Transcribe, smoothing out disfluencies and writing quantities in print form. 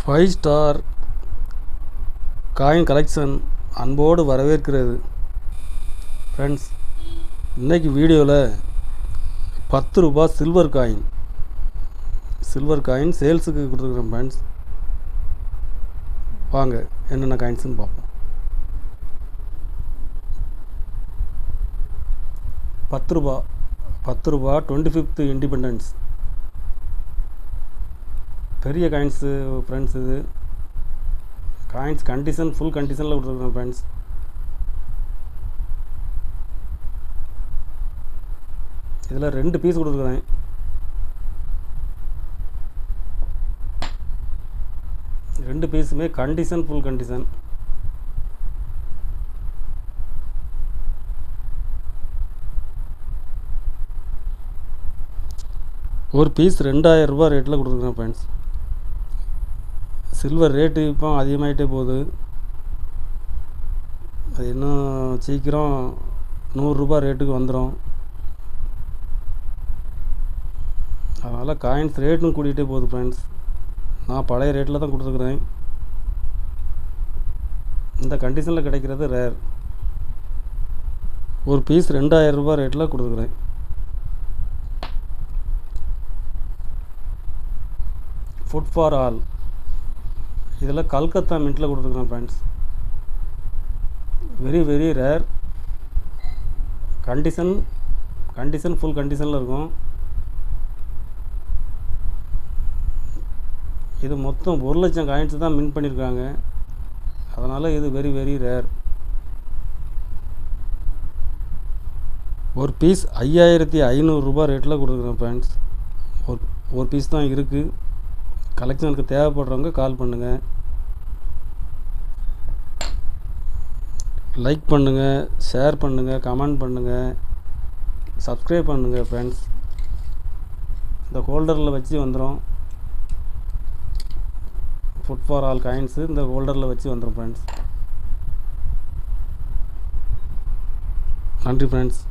5 star coin collection அன்போடு வரவேற்கிறது. Friends, இன்றைக்கி வீடியோவில் 10 ரூபாய் சில்வர் காயின் சேல்ஸுக்கு கொடுத்துருக்குறேன். ஃப்ரெண்ட்ஸ், வாங்க என்னென்ன காயின்ஸுன்னு பார்ப்போம். 10 ரூபா 25th இண்டிபெண்டன்ஸ் பெரிய காயின்ஸு ஃப்ரெண்ட்ஸ். இது காயின்ஸ் கண்டிஷன் ஃபுல் கண்டிஷனில் கொடுத்துருக்குறேன் ஃப்ரெண்ட்ஸ். இதில் 2 பீஸ் கொடுத்துருக்குறேன். ரெண்டு பீஸுமே கண்டிஷன் ஃபுல் கண்டிஷன். ஒரு பீஸ் 2000 ரூபா ரேட்டில் கொடுத்துருக்குறேன் ஃப்ரெண்ட்ஸ். சில்வர் ரேட்டு இப்போ அதிகமாகிட்டே போகுது. அது இன்னும் சீக்கிரம் 100 ரூபா ரேட்டுக்கு வந்துடும். அதனால் காயின்ஸ் ரேட்டும் கூட்டிகிட்டே போகுது ஃப்ரெண்ட்ஸ். நான் பழைய ரேட்டில் தான் கொடுத்துருக்குறேன். இந்த கண்டிஷனில் கிடைக்கிறது ரேர். ஒரு பீஸ் 2000 ரூபா ரேட்டில் கொடுத்துருக்குறேன். ஃபுட் ஃபார் ஆல் இதில் கல்கத்தா மின்ட்டில் கொடுத்துருக்குறேன் friends. Very rare. Condition full கண்டிஷனில் இருக்கும். இது மொத்தம் 1 லட்சம் காயின்ஸ் தான் மின் பண்ணியிருக்காங்க. அதனால் இது வெரி ரேர். ஒரு பீஸ் 5500 ரூபா ரேட்டில் கொடுத்துருக்குறேன் ஃப்ரெண்ட்ஸ். ஒரு பீஸ் தான் இருக்குது. கலெக்ஷனுக்கு தேவைப்படுறவங்க கால் பண்ணுங்கள். லைக் பண்ணுங்கள், ஷேர் பண்ணுங்கள், கமெண்ட் பண்ணுங்கள், சப்ஸ்கிரைப் பண்ணுங்கள் ஃப்ரெண்ட்ஸ். இந்த ஹோல்டரில் வச்சு வந்துடும். ஃபுட் ஃபார் ஆல் காயின்ஸு இந்த ஹோல்டரில் வச்சு வந்துடும் ஃப்ரெண்ட்ஸ். நன்றி ஃப்ரெண்ட்ஸ்.